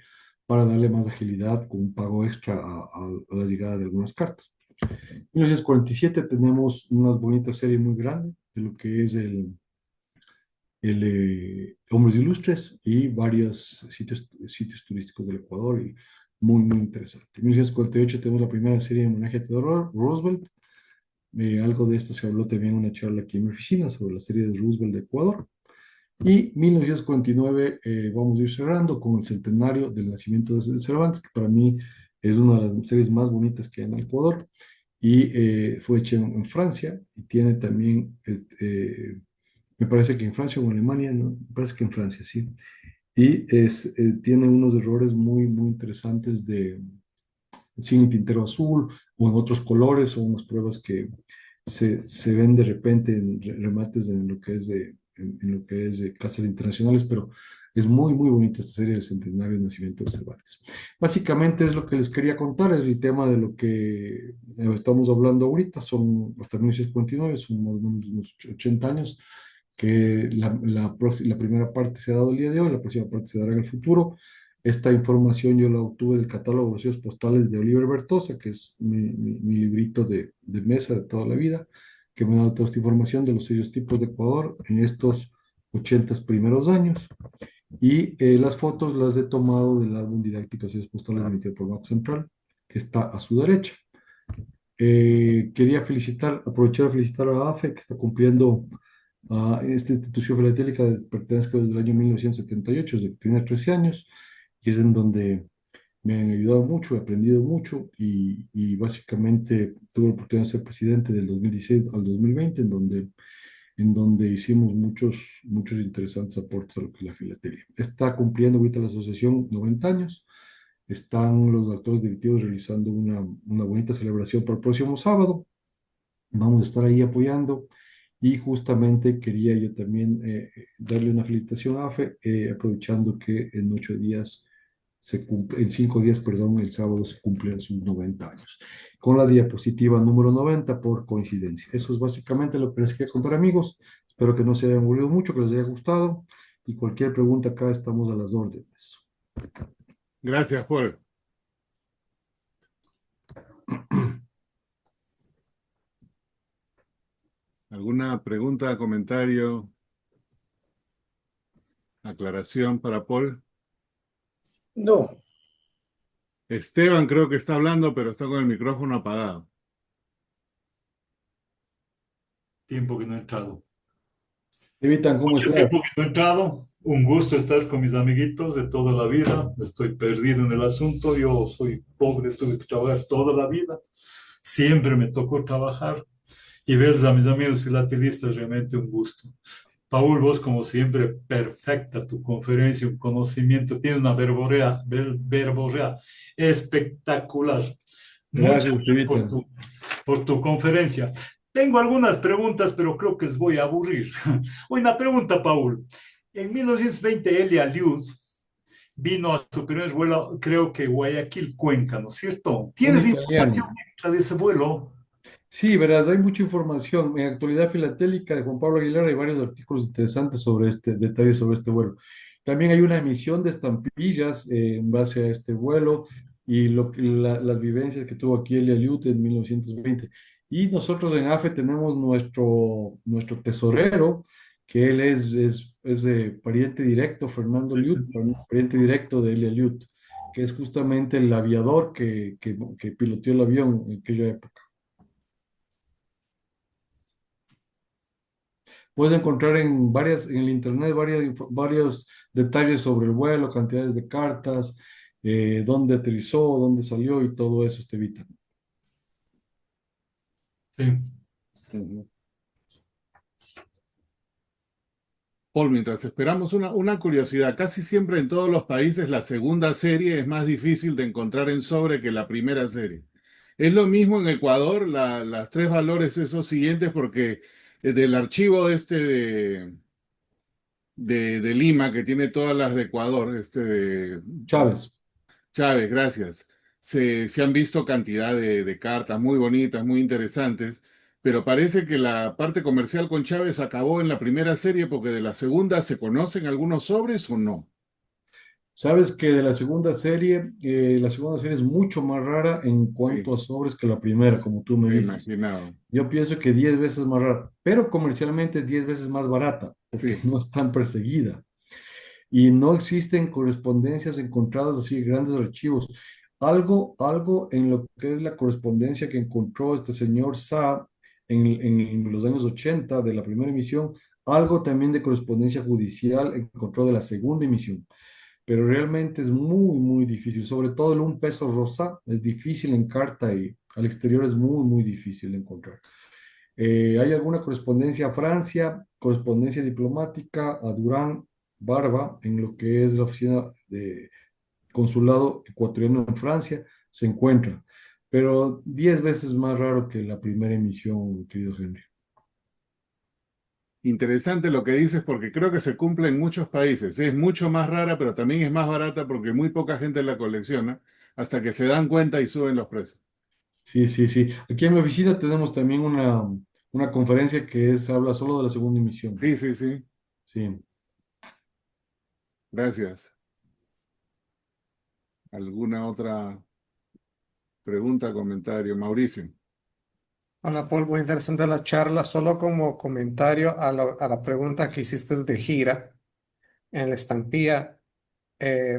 Speaker 1: para darle más agilidad con un pago extra a la llegada de algunas cartas. En 1947 tenemos una bonita serie muy grande de lo que es el Hombres Ilustres y varios sitios turísticos del Ecuador y muy, muy interesante. En 1948 tenemos la primera serie de homenaje a Theodore Roosevelt. Algo de esto se habló también en una charla aquí en mi oficina sobre la serie de Roosevelt de Ecuador. Y 1949 vamos a ir cerrando con el centenario del nacimiento de Cervantes, que para mí es una de las series más bonitas que hay en Ecuador y fue hecha en Francia y tiene también me parece que en Francia o en Alemania, ¿no? Me parece que en Francia, sí. Y tiene unos errores muy, muy interesantes de sin tintero azul o en otros colores o unas pruebas que se ven de repente en remates en lo que es en lo que es de casas internacionales, pero es muy, muy bonita esta serie del Centenario de Nacimiento de Cervantes. Básicamente es lo que les quería contar, es el tema de lo que estamos hablando ahorita, son hasta 1949, son más o menos unos 80 años, que la primera parte se ha dado el día de hoy, la próxima parte se dará en el futuro. Esta información yo la obtuve del catálogo de sellos postales de Oliver Bertosa, que es mi librito de mesa de toda la vida, que me ha dado toda esta información de los sellos tipos de Ecuador en estos 80 primeros años. Y las fotos las he tomado del álbum didáctico de sellos postales emitido por Banco Central, que está a su derecha. Quería aprovechar a felicitar a AFE, que está cumpliendo a esta institución filatélica, pertenezco desde el año 1978, desde que tenía 13 años, y es en donde me han ayudado mucho, he aprendido mucho y básicamente tuve la oportunidad de ser presidente del 2016 al 2020, en donde hicimos muchos interesantes aportes a lo que es la filatelia. Está cumpliendo ahorita la asociación 90 años. Están los actores directivos realizando una bonita celebración para el próximo sábado. Vamos a estar ahí apoyando y justamente quería yo también darle una felicitación a AFE, aprovechando que en 8 días en 5 días, perdón, el sábado se cumplen sus 90 años. Con la diapositiva número 90 por coincidencia. Eso es básicamente lo que les quería contar, amigos. Espero que no se hayan aburrido mucho, que les haya gustado y cualquier pregunta acá estamos a las órdenes.
Speaker 2: Gracias, Paul. ¿Alguna pregunta, comentario, aclaración para Paul?
Speaker 1: No,
Speaker 2: Esteban creo que está hablando, pero está con el micrófono apagado.
Speaker 3: Tiempo que no he entrado.
Speaker 1: Evitan, ¿cómo
Speaker 3: Mucho
Speaker 1: estás?
Speaker 3: tiempo que no he entrado. Un gusto estar con mis amiguitos de toda la vida. Estoy perdido en el asunto. Yo soy pobre, tuve que trabajar toda la vida. Siempre me tocó trabajar y ver a mis amigos filatelistas realmente un gusto. Paul, vos como siempre, perfecta tu conferencia, un conocimiento, tienes una verborrea espectacular. Muchas
Speaker 1: Gracias,
Speaker 3: gracias por
Speaker 1: Evitan.
Speaker 3: por tu conferencia. Tengo algunas preguntas, pero creo que les voy a aburrir. Una pregunta, Paul. En 1920, Elia Liud vino a su primer vuelo, creo que Guayaquil, Cuenca, ¿no es cierto?
Speaker 1: Un
Speaker 3: ¿Tienes información
Speaker 1: italiano.
Speaker 3: extra de ese vuelo?
Speaker 1: Sí, verás, hay mucha información. En Actualidad Filatélica de Juan Pablo Aguilar hay varios artículos interesantes sobre detalles sobre este vuelo. También hay una emisión de estampillas en base a este vuelo y las vivencias que tuvo aquí Elia Liut en 1920. Y nosotros en AFE tenemos nuestro tesorero, que él es pariente directo, Fernando Liut, pariente directo de Elia Liut, que es justamente el aviador que piloteó el avión en aquella época. Puedes encontrar en el internet varios detalles sobre el vuelo, cantidades de cartas, dónde aterrizó, dónde salió y todo eso, Estevita.
Speaker 3: Sí.
Speaker 2: Ujú. Paul, mientras esperamos una curiosidad, casi siempre en todos los países la segunda serie es más difícil de encontrar en sobre que la primera serie. Es lo mismo en Ecuador, las tres valores esos siguientes, porque del archivo este de Lima, que tiene todas las de Ecuador,
Speaker 1: Chávez,
Speaker 2: Chávez, gracias. Se han visto cantidad de cartas muy bonitas, muy interesantes, pero parece que la parte comercial con Chávez acabó en la primera serie porque de la segunda se conocen algunos sobres o no.
Speaker 1: sabes que de la segunda serie es mucho más rara en
Speaker 2: Sí,
Speaker 1: cuanto a sobres que la primera, como tú me
Speaker 2: me
Speaker 1: dices.
Speaker 2: imaginaba.
Speaker 1: Yo pienso que 10 veces más rara, pero comercialmente es 10 veces más barata, porque
Speaker 2: Sí,
Speaker 1: no es tan perseguida. Y no existen correspondencias encontradas así, grandes archivos. Algo en lo que es la correspondencia que encontró este señor Sa en los años 80 de la primera emisión, algo también de correspondencia judicial encontró de la segunda emisión, pero realmente es muy difícil, sobre todo el un peso rosa es difícil en carta y al exterior es muy difícil de encontrar. ¿Hay alguna correspondencia a Francia, correspondencia diplomática a Durán Barba, en lo que es la oficina de consulado ecuatoriano en Francia? Se encuentra, pero 10 veces más raro que la primera emisión, querido Henry.
Speaker 2: interesante lo que dices porque creo que se cumple en muchos países. Es mucho más rara, pero también es más barata porque muy poca gente la colecciona hasta que se dan cuenta y suben los precios.
Speaker 1: Sí. Aquí en mi oficina tenemos también una conferencia habla solo de la segunda emisión.
Speaker 2: Sí, sí, sí.
Speaker 1: Sí.
Speaker 2: Gracias. ¿Alguna otra pregunta, comentario? Mauricio.
Speaker 4: Hola Paul, muy interesante la charla. Solo como comentario a la pregunta que hiciste de gira en la estampilla,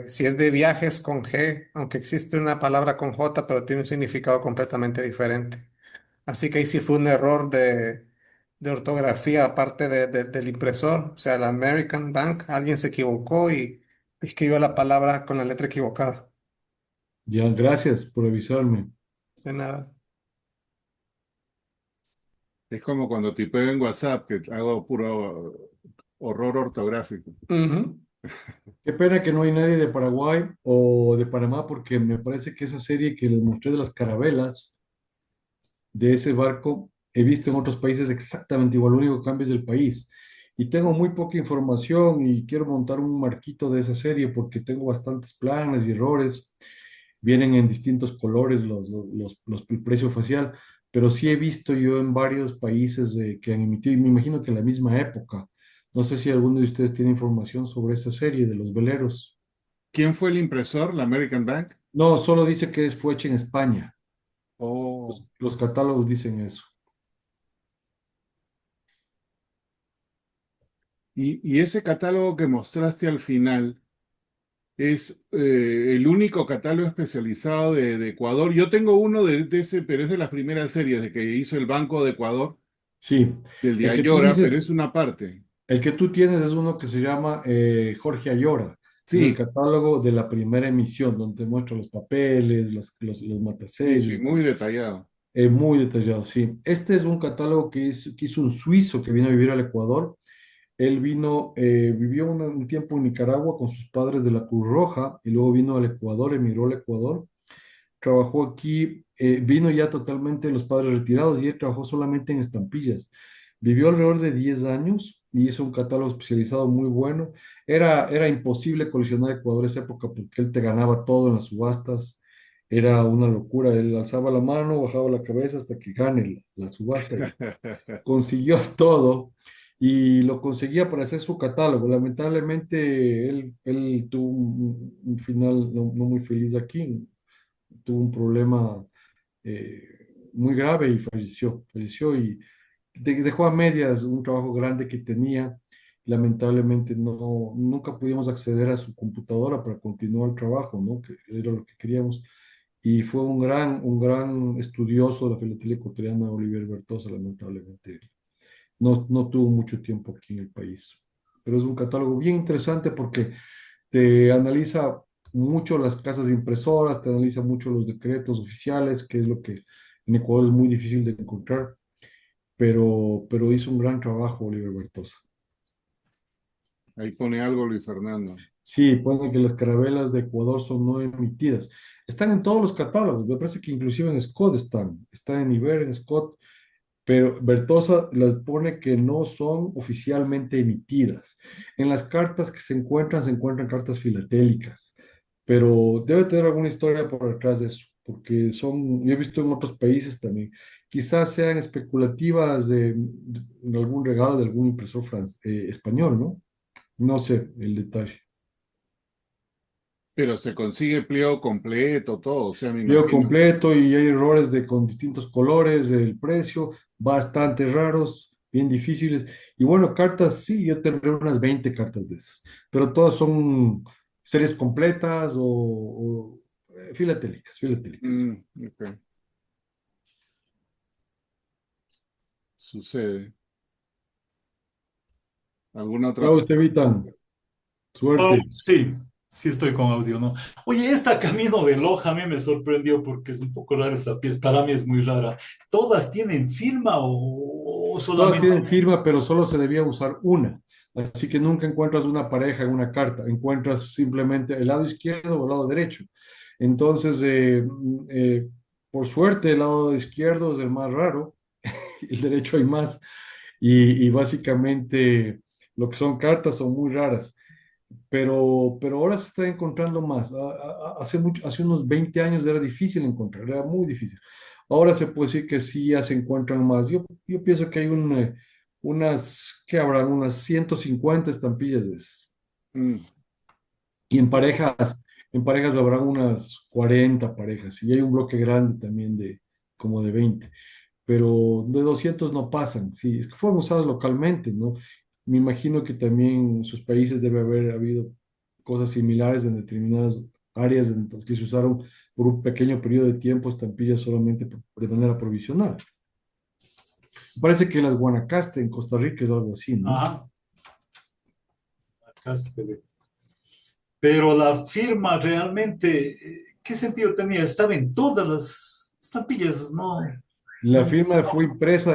Speaker 4: si es de viajes con G, aunque existe una palabra con J, pero tiene un significado completamente diferente. Así que ahí sí fue un error de ortografía aparte del impresor, o sea, el American Bank, alguien se equivocó y escribió la palabra con la letra equivocada.
Speaker 1: Ya, gracias por avisarme.
Speaker 4: De nada.
Speaker 2: Es como cuando tipeo en WhatsApp, que hago puro horror ortográfico.
Speaker 4: Ujú.
Speaker 1: Qué pena que no hay nadie de Paraguay o de Panamá, porque me parece que esa serie que les mostré de las carabelas de ese barco he visto en otros países exactamente igual, lo único que cambia es el país. Y tengo muy poca información y quiero montar un marquito de esa serie porque tengo bastantes planes y errores. Vienen en distintos colores el precio facial, pero sí he visto yo en varios países que han emitido, y me imagino que en la misma época. No sé si alguno de ustedes tiene información sobre esa serie de los veleros.
Speaker 2: ¿Quién fue el impresor? ¿La American Bank?
Speaker 1: No, solo dice que fue hecha en España.
Speaker 2: Oh.
Speaker 1: Los catálogos dicen eso.
Speaker 2: Y ese catálogo que mostraste al final es el único catálogo especializado de Ecuador. Yo tengo uno de ese, pero es de las primeras series de que hizo el Banco de Ecuador,
Speaker 1: Sí,
Speaker 2: del de
Speaker 1: el que tú
Speaker 2: Ayora,
Speaker 1: dices,
Speaker 2: pero es una parte.
Speaker 1: el que tú tienes es uno que se llama Jorge Ayora. Es el
Speaker 2: Sí,
Speaker 1: catálogo de la primera emisión, donde te muestra los papeles, los
Speaker 2: sí, sí,
Speaker 1: matasellos,
Speaker 2: muy detallado.
Speaker 1: muy detallado, sí. Este es un catálogo que hizo un suizo que vino a vivir al Ecuador. Él vino, vivió un tiempo en Nicaragua con sus padres de la Cruz Roja y luego vino al Ecuador, emigró al Ecuador. Trabajó aquí, vino ya totalmente los padres retirados y él trabajó solamente en estampillas. Vivió alrededor de 10 años y hizo un catálogo especializado muy bueno. Era imposible coleccionar Ecuador en esa época porque él te ganaba todo en las subastas. Era una locura. Él alzaba la mano, bajaba la cabeza hasta que gane la subasta y consiguió todo y lo conseguía para hacer su catálogo. Lamentablemente, él tuvo un final no muy feliz aquí. Tuvo un problema muy grave y falleció y dejó a medias un trabajo grande que tenía. Lamentablemente nunca pudimos acceder a su computadora para continuar el trabajo, ¿no? Que era lo que queríamos. Y fue un gran estudioso de la filatelia ecuatoriana, Oliver Bertosa, lamentablemente. No tuvo mucho tiempo aquí en el país. Pero es un catálogo bien interesante porque te analiza mucho las casas impresoras, te analiza mucho los decretos oficiales, que es lo que en Ecuador es muy difícil de encontrar, pero hizo un gran trabajo Oliver Bertosa.
Speaker 2: Ahí pone algo Luis Fernando.
Speaker 1: Sí, pone que las carabelas de Ecuador son no emitidas. Están en todos los catálogos, me parece que inclusive en Scott están en Iber, en Scott, pero Bertosa las pone que no son oficialmente emitidas. En las cartas que se encuentran cartas filatélicas, pero debe tener alguna historia por detrás de eso, porque son, yo he visto en otros países también, quizás sean especulativas de algún regalo de algún impresor español, ¿no? No sé el detalle.
Speaker 2: Pero se consigue pliego completo, todo, o sea, me
Speaker 1: Video
Speaker 2: imagino.
Speaker 1: completo y hay errores con distintos colores, el precio, bastante raros, bien difíciles. Y bueno, cartas, sí, yo tendré unas 20 cartas de esas, pero todas son series completas filatélicas, filatélicas.
Speaker 2: Mm, ok, sucede. ¿Alguna otra
Speaker 1: Chao,
Speaker 2: pregunta?
Speaker 1: Estevitan,
Speaker 3: Oh,
Speaker 1: suerte.
Speaker 3: sí, sí estoy con audio, ¿no? Oye, esta Camino de Loja a mí me sorprendió porque es un poco rara esa pieza, para mí es muy rara. ¿Todas tienen firma o
Speaker 1: Todas
Speaker 3: solamente?
Speaker 1: tienen firma, pero solo se debía usar una. Así que nunca encuentras una pareja en una carta, encuentras simplemente el lado izquierdo o el lado derecho. Entonces, por suerte, el lado izquierdo es el más raro, el derecho hay más, y básicamente lo que son cartas son muy raras, pero ahora se está encontrando más. Hace unos 20 años era difícil encontrar, era muy difícil. Ahora se puede decir que sí ya se encuentran más. Yo pienso que hay ¿qué habrán? Unas 150 estampillas de esas.
Speaker 2: Mm,
Speaker 1: Y en parejas habrán unas 40 parejas. Y hay un bloque grande también como de 20, pero de 200 no pasan, sí, es que fueron usadas localmente, ¿no? Me imagino que también en sus países debe haber habido cosas similares en determinadas áreas en las que se usaron por un pequeño periodo de tiempo estampillas solamente de manera provisional. Me parece que las Guanacaste en Costa Rica es algo así, ¿no?
Speaker 3: Ajá, acá se ve. Pero la firma realmente, ¿qué sentido tenía? Estaba en todas las estampillas, no.
Speaker 1: La firma fue impresa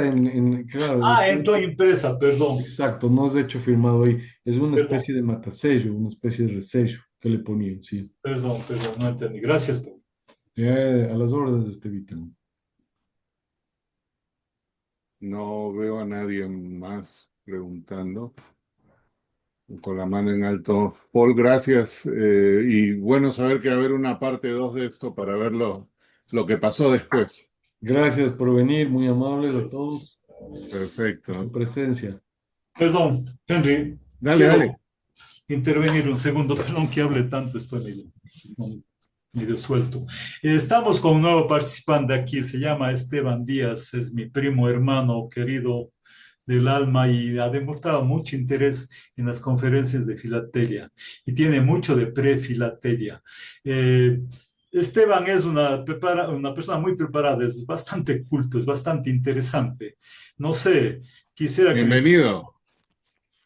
Speaker 1: claro,
Speaker 3: Ah, en toda impresa, perdón,
Speaker 1: exacto, no es de hecho firmado ahí, es una
Speaker 3: perdón,
Speaker 1: especie de matasello, una especie de resello que le ponían, sí.
Speaker 3: perdón, no entendí. Gracias.
Speaker 1: A las órdenes, Estevita.
Speaker 2: No veo a nadie más preguntando. Con la mano en alto. Paul, gracias. Y bueno saber que va a haber una parte 2 de esto para ver lo que pasó después.
Speaker 1: Gracias por venir, muy amables a
Speaker 3: Gracias.
Speaker 1: todos por su
Speaker 2: Perfecto.
Speaker 1: presencia.
Speaker 3: Perdón, Henry,
Speaker 2: Dale,
Speaker 3: quiero
Speaker 2: dale.
Speaker 3: intervenir un segundo, perdón que hable tanto, estoy medio suelto. Estamos con un nuevo participante aquí, se llama Esteban Díaz, es mi primo hermano querido del alma y ha demostrado mucho interés en las conferencias de filatelia y tiene mucho de prefilatelia. Esteban es una persona muy preparada, es bastante culto, es bastante interesante. No sé, quisiera que
Speaker 2: Bienvenido.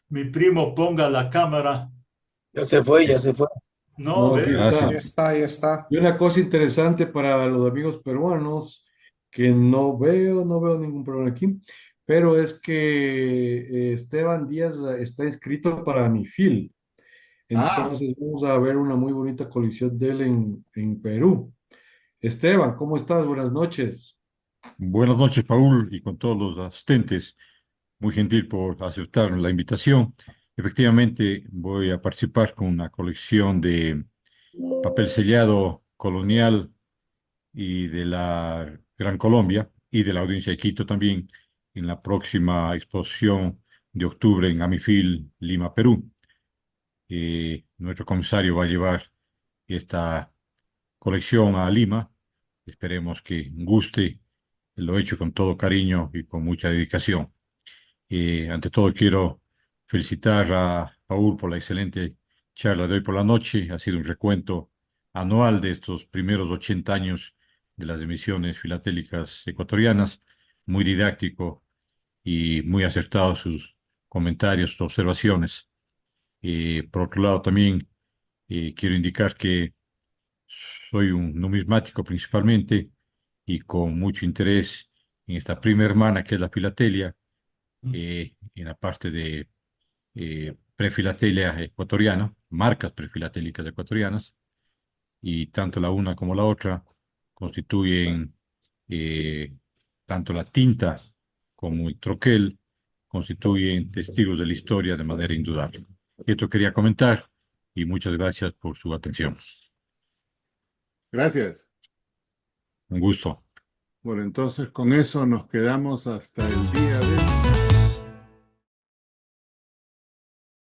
Speaker 3: mi primo ponga la cámara.
Speaker 5: Ya se fue, ya se fue.
Speaker 3: No,
Speaker 1: No, aquí
Speaker 3: ve.
Speaker 4: Ahí
Speaker 1: está.
Speaker 4: está, ahí está.
Speaker 1: Y una cosa interesante para los amigos peruanos, que no veo ningún problema aquí, pero es que Esteban Díaz está inscrito para MIFIL.
Speaker 2: Ah,
Speaker 1: Entonces vamos a ver una muy bonita colección de él en Perú. Esteban, ¿cómo estás? Buenas noches.
Speaker 6: Buenas noches, Paul, y con todos los asistentes. Muy gentil por aceptar la invitación. Efectivamente, voy a participar con una colección de papel sellado colonial y de la Gran Colombia y de la Audiencia de Quito también en la próxima exposición de octubre en Amifil, Lima, Perú. Nuestro comisario va a llevar esta colección a Lima. Esperemos que guste. Lo he hecho con todo cariño y con mucha dedicación. Ante todo, quiero felicitar a Paul por la excelente charla de hoy por la noche. Ha sido un recuento anual de estos primeros 80 años de las emisiones filatélicas ecuatorianas. Muy didáctico y muy acertados sus comentarios, sus observaciones. Por otro lado, también quiero indicar que soy un numismático principalmente y con mucho interés en esta prima hermana que es la filatelia, en la parte de prefilatelia ecuatoriana, marcas prefilatélicas ecuatorianas, y tanto la una como la otra constituyen, eh, tanto la tinta como el troquel, constituyen testigos de la historia de manera indudable. Esto quería comentar y muchas gracias por su atención.
Speaker 2: gracias.
Speaker 6: Un gusto.
Speaker 2: Bueno, entonces con eso nos quedamos hasta el día de